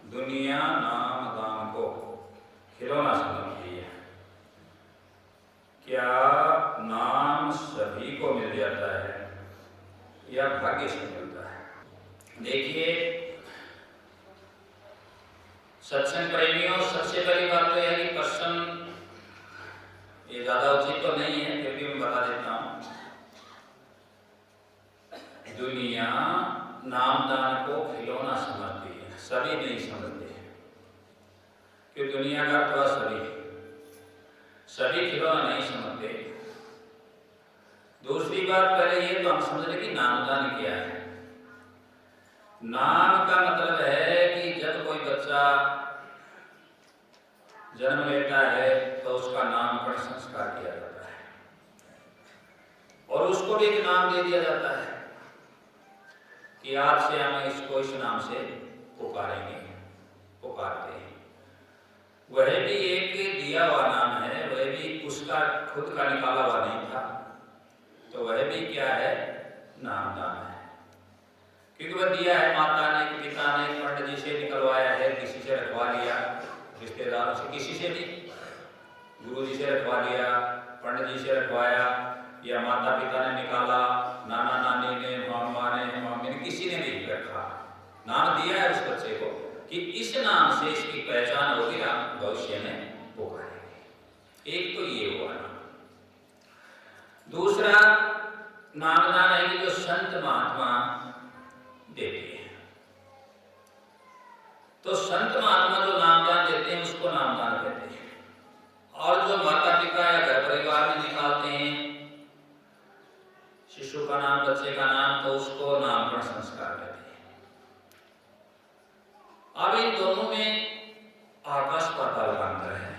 दुनिया नाम दान को खिलौना समझती है। क्या नाम सभी को मिल जाता है या भाग्य से मिलता है? देखिए सत्संग प्रेमियों, सबसे पहली बात तो यह है कि प्रश्न ये ज्यादा उचित तो नहीं है, फिर भी मैं बता देता हूं। दुनिया नामदान को खिलौना समझती है, सभी नहीं समझते हैं। क्योंकि दुनिया का अर्थ सभी खिलौना नहीं समझते। दूसरी बात, पहले ये तो हम समझ रहे कि नामदान क्या है। नाम का मतलब है कि जब कोई बच्चा जन्म लेता है तो उसका नामकरण संस्कार किया जाता है और उसको भी एक नाम दे दिया जाता है कि आज से हम इसको इस नाम से पुकारेंगे, पुकारते हैं। वह भी एक दिया हुआ नाम है, वह भी उसका खुद का निकाला हुआ नहीं था, तो वह भी क्या है, नामदान है। क्योंकि वह दिया है माता ने, पिता ने, पंडित जी से निकलवाया है, किसी से रखवा लिया, रिश्तेदारों से, किसी से भी, गुरु जी से रखवा लिया, पंडित जी से रखवाया, या माता पिता ने निकाला, नाना नानी ने, मामा ने, मामी ने, किसी ने भी रखा, नाम दिया है उस बच्चे को कि इस नाम से इसकी पहचान होगी, हम भविष्य में पुकारेंगे। एक तो ये हुआ नाम। दूसरा नामदान है कि जो संत महात्मा देते हैं, तो संत महात्मा जो नामदान देते हैं उसको नामदान कहते हैं। और जो माता पिता या घर परिवार में निकालते हैं शिशु का नाम, बच्चे का नाम, तो उसको नामकरण संस्कार कहते हैं। अब इन दोनों में आकाश पाताल का अंतर है।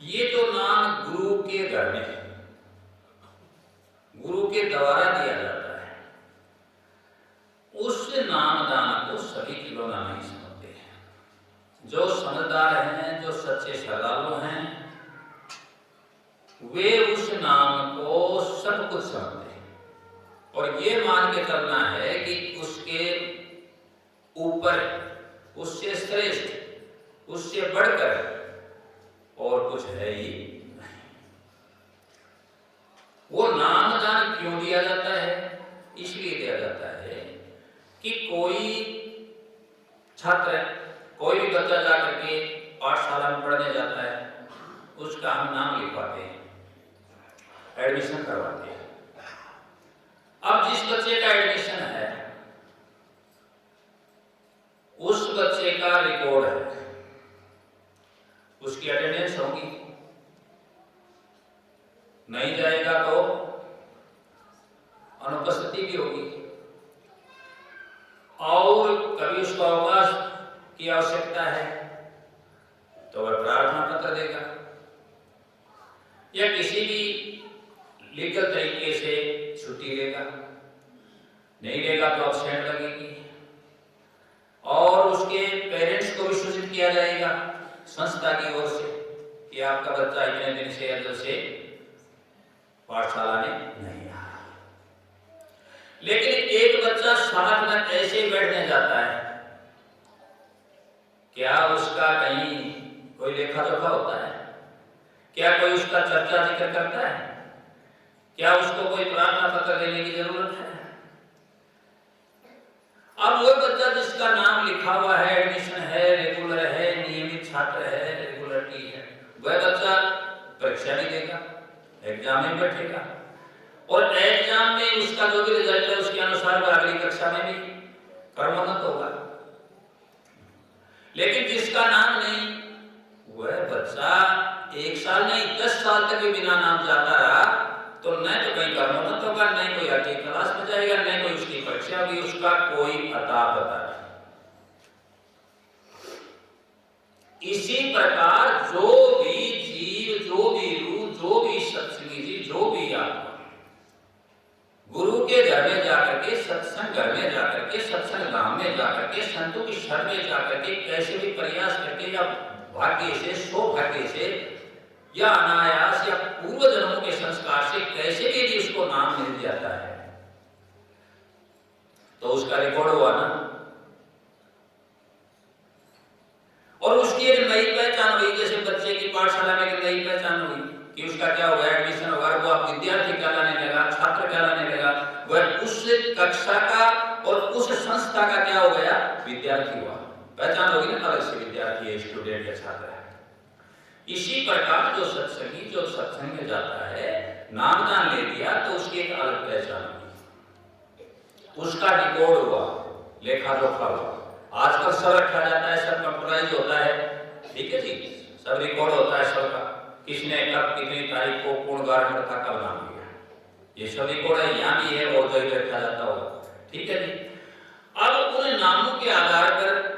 ये तो नाम गुरु के घर में, गुरु के द्वारा दिया जाता है, उस नामदान को सभी खिलौना नहीं समझते हैं। जो समझदार हैं, जो सच्चे श्रद्धालु हैं, वे उस नाम को सब कुछ समझते हैं और ये मान के चलना है कि उसके ऊपर, उससे श्रेष्ठ, उससे बढ़कर और कुछ है ही नहीं। वो नामदान क्यों दिया जाता है? इसलिए दिया जाता है कि कोई छात्र, कोई भी बच्चा जाकर के पाठशाला में पढ़ने जाता है, उसका हम नाम लिखवाते हैं, एडमिशन करवाते हैं। अब जिस बच्चे का एडमिशन है उस बच्चे का रिकॉर्ड है, उसकी अटेंडेंस होगी, नहीं जाएगा तो अनुपस्थिति भी होगी, और कभी उसको अवकाश की आवश्यकता है तो वह प्रार्थना पत्र देगा, या किसी भी लीगल तरीके से छुट्टी लेगा, नहीं लेगा तो अब्सेंट लगेगी, और उसके पेरेंट्स को भी सूचित किया जाएगा संस्था की ओर से कि आपका बच्चा इतने दिन से अंदर से पाठशाला में नहीं आया। लेकिन एक बच्चा साथ में ऐसे बैठने जाता है, क्या उसका कहीं कोई लेखा जोखा होता है? क्या कोई उसका चर्चा जिक्र करता है? क्या उसको कोई प्रार्थना पत्र देने की जरूरत है? अब वो बच्चा जिसका नाम लिखा हुआ है, एडमिशन है, रेगुलर है, नियमित छात्र है, रेगुलरिटी है, वह बच्चा परीक्षा भी देगा, एग्जाम में बैठेगा, और एग्जाम में उसका जो भी रिजल्ट है उसके अनुसार वह अगली कक्षा में भी कर्मोन्नत होगा। लेकिन जिसका नाम नहीं, वह बच्चा 1 साल नहीं 10 साल तक भी बिना नाम जाता रहा तो न तो कहीं कर्मोन्नत होगा, न कोई अच्छी क्लास में जाएगा, न कोई उसकी परीक्षा भी, उसका कोई अता पता नहीं। इसी प्रकार जो भी जीव, जो भी रूह, जो भी सत्संगी जी, जो भी आत्मा गुरु के घर में जाकर के, सत्संग घर में जाकर के, सत्संग धाम में जाकर के, संतों की शरण में जाकर के कैसे भी प्रयास करके या भाग्य से, सौभाग्य से या अनायास या पूर्व जन्मों के संस्कार से कैसे भी यदि उसको नाम मिल जाता है तो उसका रिकॉर्ड हुआ ना, का क्या हो गया? विद्यार्थी हुआ। पहचान होगी ना अलग से, विद्यार्थी है, स्टूडेंट है, छात्र है। इसी प्रकार जो सत्संगी जो सत्संग में जाता है, नामदान ले लिया तो उसकी एक अलग पहचान हुई, उसका रिकॉर्ड हुआ, लेखा जोखा हुआ। आजकल सब रखा जाता है, सब कंप्यूटराइज होता है, ठीक है जी, सब रिकॉर्ड होता है सबका, किसने कब कितनी तारीख को कौन गारंटर था, कब नाम लिया, ये सब रिकॉर्ड है, यहाँ भी है और जगह रखा जाता होगा, ठीक है जी। अब उन नामों के आधार पर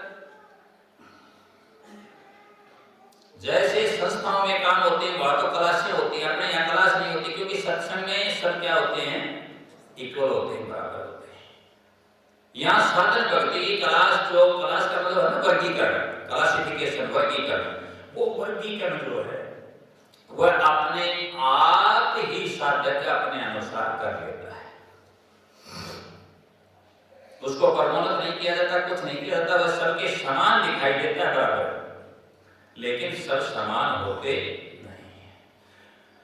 जैसे संस्थाओं में काम होते हैं, वहां तो क्लासें होती है, अपने यहाँ क्लास नहीं होती, क्योंकि सत्संग में सब क्या होते हैं? इक्वल होते हैं, बराबर होते हैं। यहाँ साधन भक्ति की क्लास, जो क्लास का मतलब है ना वर्गीकरण, क्लासिफिकेशन, वर्गीकरण, वो वर्गीकरण जो है वह अपने आप ही साधक अपने अनुसार कर लेता है, उसको परमोन्नत नहीं किया जाता, कुछ नहीं किया जाता, वह सबके समान दिखाई देता है, बराबर, लेकिन सब समान होते नहीं है।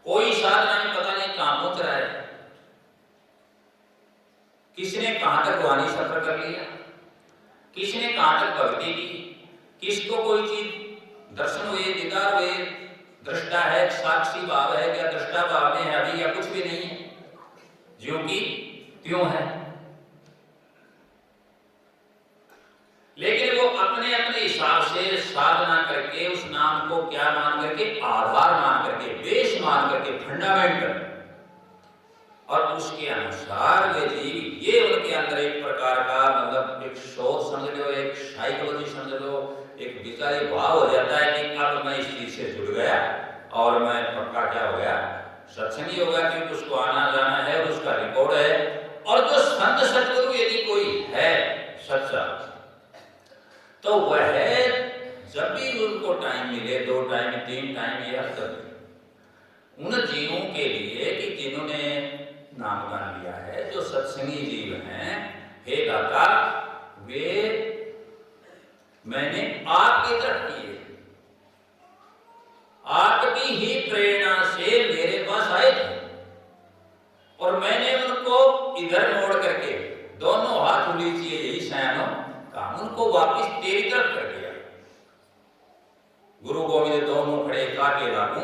कोई साधना में पता नहीं कहां पहुंच रहा है, किसने कहां तक वाणी सफर कर लिया, किसने कहां तक भक्ति की, किसको कोई चीज दर्शन हुए, दीदार हुए, दृष्टा है, साक्षी भाव है, क्या दृष्टा भाव में है अभी, या कुछ भी नहीं है, ज्यों की त्यों है। लेकिन वो अपने अपने हिसाब से साधना करके उस नाम को क्या मान करके, आधार मान करके, बेस मान करके, फंडामेंटल, और उसके अनुसार वे जीव, ये उनके अंदर एक प्रकार का मतलब एक सोच समझ लो, एक साइकोलॉजी समझ लो, एक विचारी भाव हो जाता है कि अब मैं इस चीज से जुड़ गया और मैं पक्का क्या हो गया, सत्संगी हो गया, क्योंकि उसको आना जाना है, उसका रिकॉर्ड है। और जो संत सतगुरु यदि कोई है सच्चा, तो वह जब भी उनको टाइम मिले, 2 टाइम 3 टाइम या तब उन जीवों के लिए कि जिन्होंने नामदान लिया है, जो सत्संगी जीव हैं, हे दाता वे मैंने आपकी तरफ किए, आपकी ही प्रेरणा से मेरे पास आए थे और मैंने उनको इधर मोड़ करके दोनों हाथ उलीचिए, यही सयानो काम, उनको वापिस तेरी तरफ कर दिया। गुरु गोविंद दोनों खड़े काटे लागू,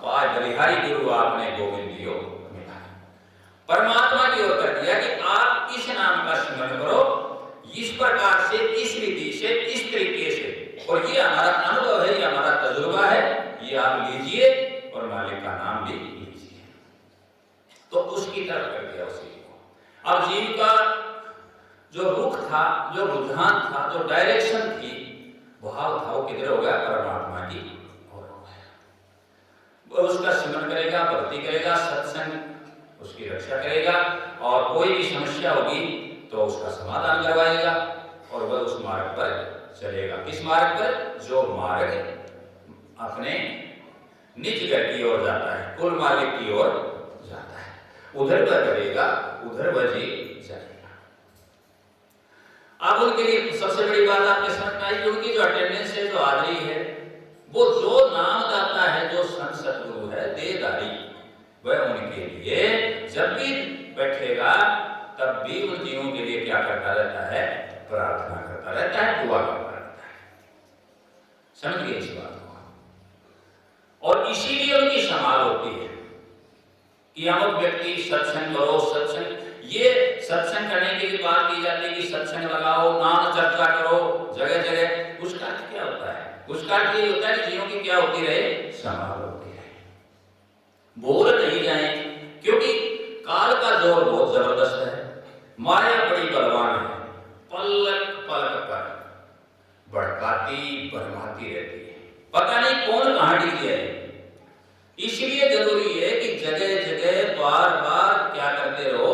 आज बलिहारी गुरु आपने गोविंद दियो, परमात्मा की ओर कर दिया कि आप इस नाम का स्मरण करो, इस प्रकार से, इस विधि से, इस तरीके से, और ये हमारा अनुभव है, ये हमारा तजुर्बा है, ये आप लीजिए और मालिक का नाम भी लीजिए। तो उसकी तरफ कर दिया उसी को। अब जीव का जो रुख था, जो रुझान था, जो डायरेक्शन थी, भाव था, वो किधर हो गया? परमात्मा की ओर हो गया। वो उसका स्मरण करेगा, भक्ति करेगा, सत्संग उसकी रक्षा करेगा, और कोई भी समस्या होगी तो उसका समाधान करवाएगा, और वह उस मार्ग पर चलेगा। किस मार्ग पर? जो मार्ग अपने निज घर की ओर जाता है, कुल मालिक की ओर जाता है, उधर वह करेगा, उधर वह जी जाएगा। अब उनके लिए सबसे बड़ी बात आपके समझ में आई कि उनकी जो अटेंडेंस है, जो हाजिरी है, वो जो नाम दाता है, जो संत सतगुरु है, देहधारी, वह उनके लिए जब भी बैठेगा तब भी उन जीवों के लिए क्या करता रहता है? प्रार्थना करता रहता है, दुआ करता रहता है। समझ गए इस बात को? और इसीलिए उनकी संभाल होती है कि अमुक व्यक्ति सत्संग करो, सत्संग, ये सत्संग करने की बात की जाती है कि सत्संग लगाओ, नाम चर्चा करो जगह जगह। उसका अर्थ क्या होता है? उसका अर्थ ये होता है कि जीवों की क्या होती रहे? संभाल होती रहे, बोल नहीं जाए, क्योंकि काल का जोर बहुत जबरदस्त है, माया बड़ी बलवान है, पलक पलक पर भड़काती भरमाती रहती है, पता नहीं कौन कहां डिग जाए। इसलिए जरूरी है कि जगह जगह बार बार क्या करते रहो?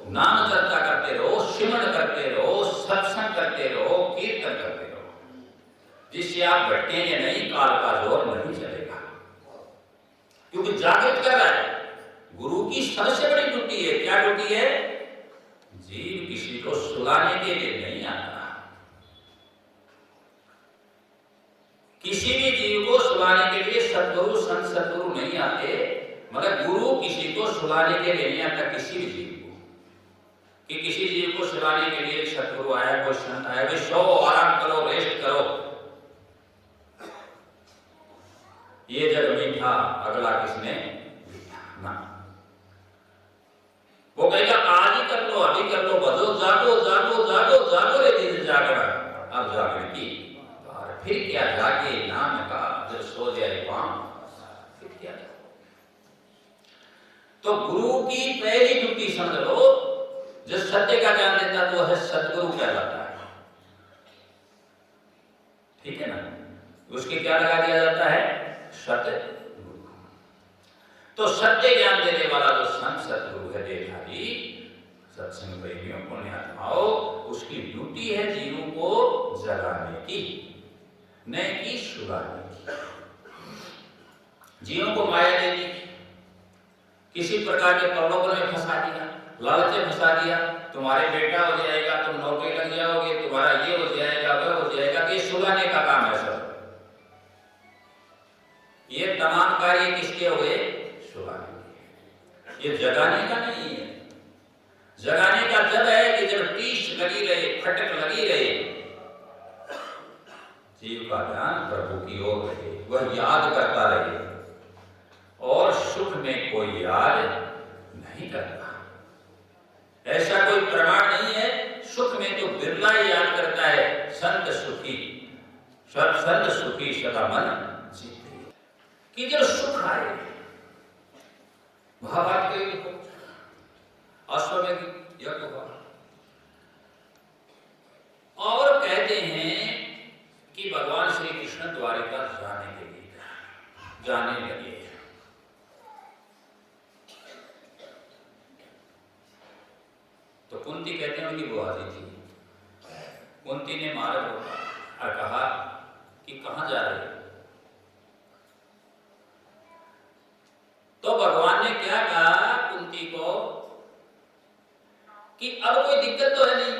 नाम चर्चा करते रहो, सिमरण करते रहो, सत्संग करते रहो, कीर्तन करते रहो, जिससे आप भटकेंगे नहीं, काल का जोर नहीं चलेगा, क्योंकि जागृत कर रहा है। गुरु की सबसे बड़ी ड्यूटी है, क्या ड्यूटी है? जीव किसी को सुलाने के लिए नहीं आता, किसी भी जीव को सुलाने के लिए सतगुरु संत सतगुरु नहीं आते, मगर गुरु किसी को सुलाने के लिए नहीं आता, किसी भी जीव को। कि किसी जीव को सुलाने के लिए सतगुरु आया, कोई संत आया, वे सो आराम करो, रेस्ट करो, ये जग मीठा अगला किसने ना। वो कहेगा आज ही कर लो, अभी कर लो, बजो, जागो जागो जागो जागो रे दिन जागरण, अब जागरण की बार, फिर क्या जागे नाम का, जब सो जाए पांव फिर क्या। तो गुरु की पहली ड्यूटी समझ लो, जो सत्य का ज्ञान देता है तो वह सतगुरु कहलाता है, ठीक है ना। उसके क्या लगा दिया जाता है, सत्य। तो सत्य ज्ञान देने वाला जो संत सतगुरु है देवधारी, सत्संग प्रेमियों पुण्यात्माओं, उसकी ड्यूटी है जीवों को जगाने की, नहीं कि सुलाने की। जीवों को माया दे दी, किसी प्रकार के प्रलोभन में फंसा दिया, लालच में फंसा दिया, तुम्हारे बेटा हो जाएगा, तुम नौकरी लग जाओगे, तुम्हारा ये हो जाएगा, वह हो जाएगा, ये सुलाने का काम है सब। ये तमाम कार्य किसके हुए, सुलाने के। ये जगाने का नहीं है। जगाने का जब है कि जब टीस लगी रहे, फटक लगी रहे, जीव का ध्यान प्रभु की ओर रहे, वह याद करता रहे, और सुख में कोई याद नहीं करता। ऐसा कोई प्रमाण नहीं है, सुख में तो बिरला ही याद करता है, संत सुखी, संत सुखी सदा मन जीते। कि जब सुख आए, महाभारत के लिखो, अश्वमेध यज्ञ हुआ, और कहते हैं कि भगवान श्री कृष्ण द्वारिका जाने के लिए जाने लगे। तो कुंती कहते हैं उनकी बुआ जी थी, कुंती ने मारा और कहा कि कहां जा रहे हो। तो भगवान ने क्या कहा कुंती को कि अब कोई दिक्कत तो है नहीं,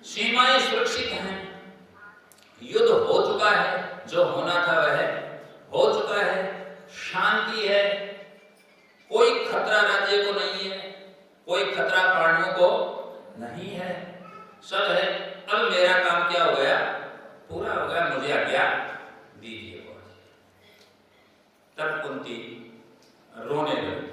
सीमाएं सुरक्षित हैं, युद्ध हो चुका है, जो होना था वह हो चुका है, शांति है, कोई खतरा राज्य को नहीं है, कोई खतरा प्राणियों को नहीं है, सब है। अब मेरा काम क्या हो गया, पूरा हो गया, मुझे आज्ञा दीजिए। तब कुंती रोने लगी।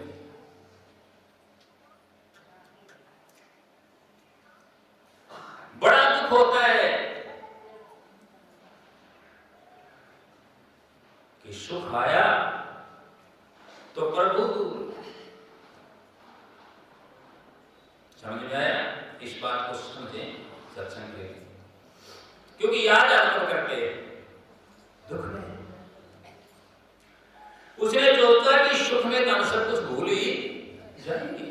बड़ा दुख होता है कि सुख आया तो प्रभु, समझ में आया, इस बात को समझें सत्संग के, क्योंकि याद आप करते दुख में, उसने जो होता कि सुख में तो हम सब कुछ भूल ही जाएंगे,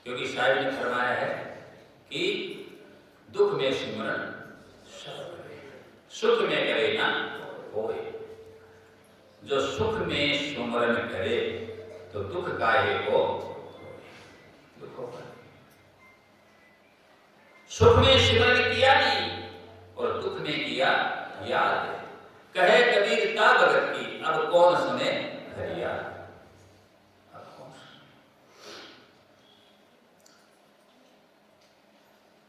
क्योंकि साहिब ने फरमाया है कि दुख में सिमरन सुख में करे ना होए। जो सुख में सिमरन करे तो दुख काहे को, दुख होगा। सुख में सिमरन किया नहीं और दुख में किया याद। कहे कबीर ता भगत की, अब कौन सुने हरिया।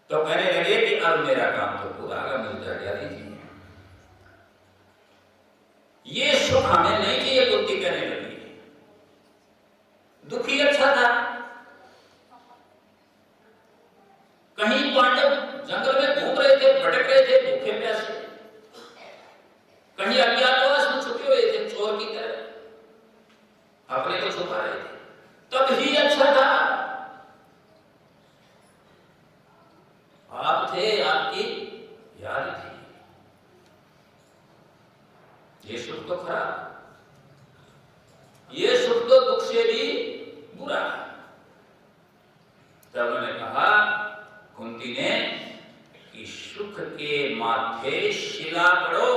तो कहने लगे कि अब मेरा काम तो पूरा, अगर मुझे आज्ञा दीजिए। ये सुख हमें नहीं चाहिए, कुंती कहने लगी। दुखी अच्छा था, कहीं पांडव जंगल में घूम रहे थे, भटक रहे थे, भूखे प्यासे, कहीं अज्ञातवास में छुपे हुए थे, चोर की तरह अपने को छुपा रहे थे, तब ही अच्छा था। आप थे, आपकी याद थी, ये सुख तो खराब, ये सुख तो दुख से भी बुरा। तब उन्होंने कहा कुंती ने कि सुख के माथे शिला पड़ो,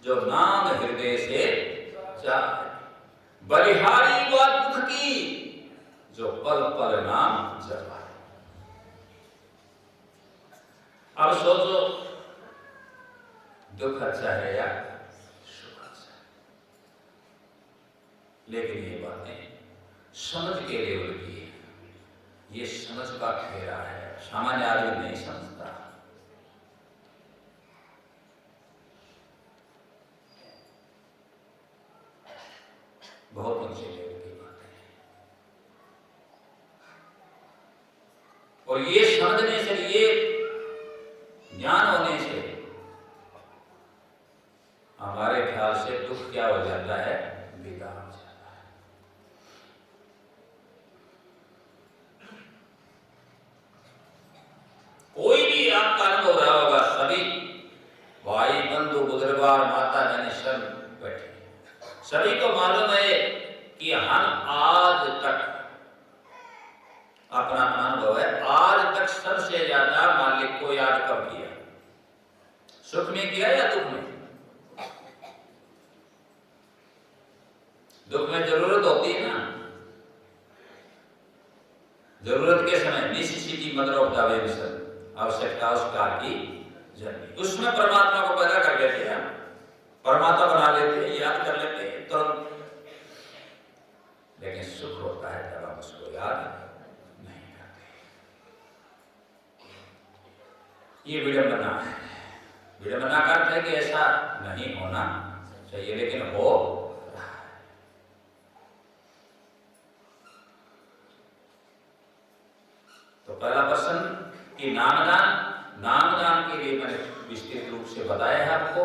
जो नाम हृदय से जाए, बलिहारी व दुख की, जो पल पल नाम जपाए। अब सोचो दुख अच्छा है या लेकिन ये बातें समझ के लेवल की है, ये समझ का घेरा है, सामान्य आदमी नहीं समझता। बहुत ऊंचे लेवल की बातें हैं, और ये समझने से, ये ज्ञान होने से हमारे ख्याल से दुख क्या हो जाता है, विदा हो जाता है। कोई भी आपका अनुभव हो रहा होगा, सभी भाई बंधु बुजुर्गार माता बहन सब बैठे, सभी को मालूम है कि हम आज तक, अपना अनुभव है, आज तक सबसे ज्यादा मालिक को याद कब किया? सुख में किया या दुख में? दुख में जरूरत होती है ना, जरूरत के समय नेसेसिटी मदर ऑफ द वेसन, आवश्यकता उस कार की जननी, उसमें परमात्मा को पैदा कर लेते हैं, परमात्मा बना लेते हैं, याद कर लेते हैं तुरंत। लेकिन सुख होता है जब हम उसको याद नहीं करते। ये विडंबना है, विडंबना का अर्थ है कि ऐसा नहीं होना चाहिए, लेकिन हो रहा है। तो पहला प्रश्न कि नामदान, नामदान के लिए मैंने विस्तृत रूप से बताया है आपको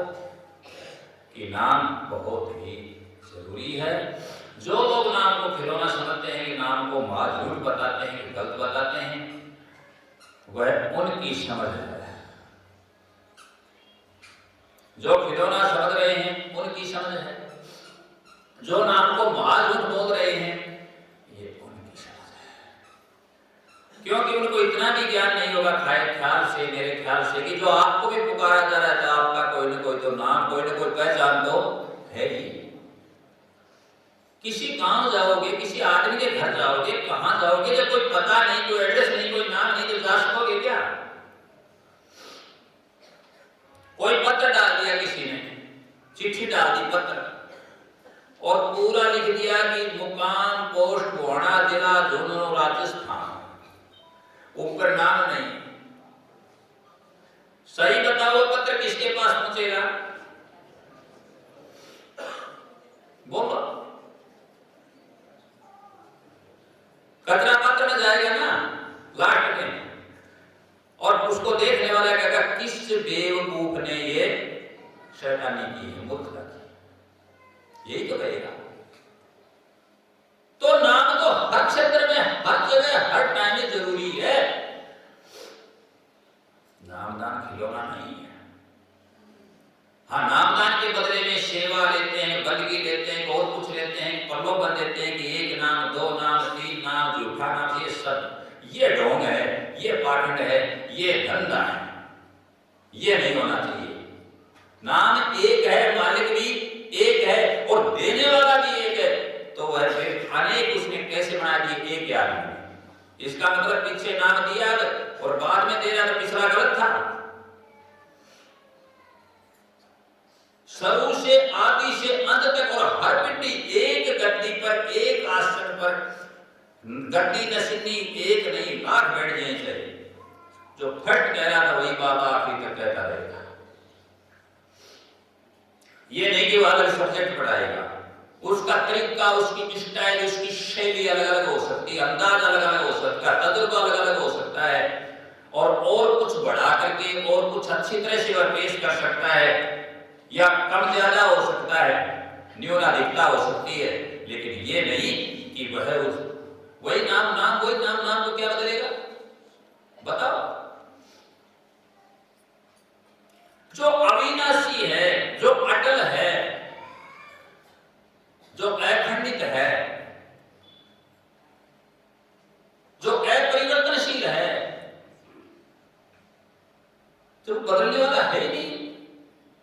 कि नाम बहुत ही जरूरी है। जो लोग नाम को खिलौना समझते हैं, कि नाम को मार झूठ बताते हैं, गलत बताते हैं, वह उनकी समझ है। जो खिलौना समझ रहे हैं उनकी समझ है, जो नाम को मार झूठ बोल रहे हैं ये उनकी समझ है। क्योंकि उनको इतना भी ज्ञान नहीं होगा ख्याल से, मेरे ख्याल से, कि जो आपको भी पुकारा जा रहा है, आपका कोई ना कोई तो नाम, कोई ना कोई पहचान तो है ही। किसी गांव जाओगे, किसी आदमी के घर जाओगे, कहां जाओगे, जब कोई पता नहीं, कोई एड्रेस नहीं, कोई नाम नहीं, तो जा सकोगे क्या? कोई पत्र डाल दिया किसी ने, चिट्ठी डाल दी, पत्र, और पूरा लिख दिया कि मुकाम पोस्ट गोहाना, जिला झुंझुनू, राजस्थान, ऊपर नाम नहीं। सही बताओ, पत्र किसके पास पहुंचेगा? बोलो, कचरा पात्र में जाएगा ना लास्ट में, और उसको देखने वाला कहेगा किस बेवकूफ ने ये शैतानी की है, मूर्खता की, यही तो कहेगा। तो नाम तो हर क्षेत्र में, हर जगह, हर टाइम में जरूरी है। नामदान खिलौना नहीं है। हाँ, नामदान के बदले में सेवा लेते हैं, बंदगी लेते हैं, बहुत कुछ लेते हैं, प्रलोभन देते हैं कि एक नाम, दो नाम, तीन नाम, झूठा नाम, ये सब, ये ढोंग है, ये पाखंड है, ये धंधा है, ये नहीं होना चाहिए। नाम एक है, मालिक भी एक है, और देने वाला भी एक है, तो वह फिर अनेक उसने कैसे बना दिए एक ही आदमी। इसका मतलब पीछे नाम दिया और बाद में देना तो पिछला गलत था। शुरू से आदि से अंत तक, और हर पिंडी एक गद्दी पर, एक आसन पर, गद्दी नसीनी एक नहीं, लाख बैठ जाए चाहिए। जो फट कह रहा था वही बाबा आखिर तक कहता रहेगा। ये नहीं कि वो अलग सब्जेक्ट पढ़ाएगा, उसका तरीका, उसकी स्टाइल, उसकी शैली अलग अलग हो सकती है, अंदाज अलग अलग हो सकता है, तजुर्बा अलग अलग हो सकता है, और कुछ बढ़ा करके और कुछ अच्छी तरह से वह पेश कर सकता है, या कम ज्यादा हो सकता है, न्यूनाधिकता हो सकती है। लेकिन ये नहीं कि वह वही नाम वही नाम को क्या बदलेगा? बताओ। जो अविनाशी है, जो अटल है, जो अखंडित है, जो अपरिवर्तनशील है, जो बदलने वाला है ही नहीं,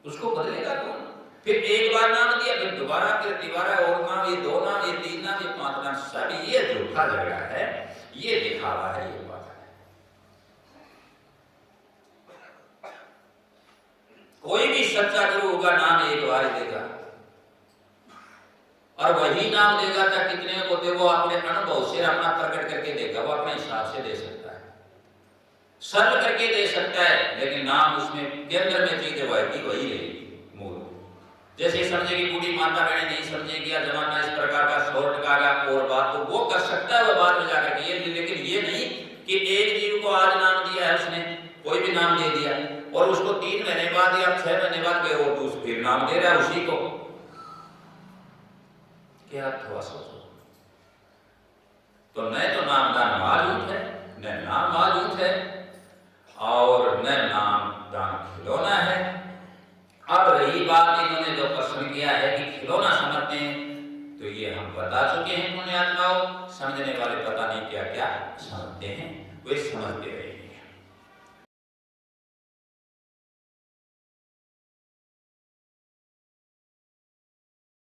उसको बदलेगा कौन? फिर एक बार नाम दिया, फिर दोबारा, फिर तिबारा, और नाम, ये दो नाम, ये तीन नाम, ये पांच नाम, सभी ये झूठा झगड़ा है, ये दिखावा है, ये बात है। कोई भी सच्चा गुरु होगा नाम एक बार देगा, और वही नाम देगा तो कितने को दे, वो अपने अनुभव से अपना प्रकट करके देगा, वो अपने हिसाब से दे सकता है, सरल करके दे सकता है, लेकिन नाम उसमें केंद्र में चीज है वही रहेगी मूल। जैसे समझे कि बूढ़ी माता बहने नहीं समझेगी या जमाना इस प्रकार का शॉर्ट का और बात, तो वो कर सकता है वो बाद में जाकर के, लेकिन ये नहीं कि एक जीव को आज नाम दिया है उसने, कोई भी नाम दे दिया और उसको 3 महीने बाद या 6 महीने बाद गए वो दूसरा फिर नाम दे रहा है उसी को, क्या थोड़ा सोचो। तो न तो नामदान मौजूद है, न नाम मौजूद है, और न नाम दान खिलौना है। अब रही बात इन्होंने जो प्रश्न किया है कि खिलौना समझते हैं, तो ये हम बता चुके हैं पुण्यात्माओं, समझने वाले पता नहीं क्या क्या समझते हैं, वे समझते रहे।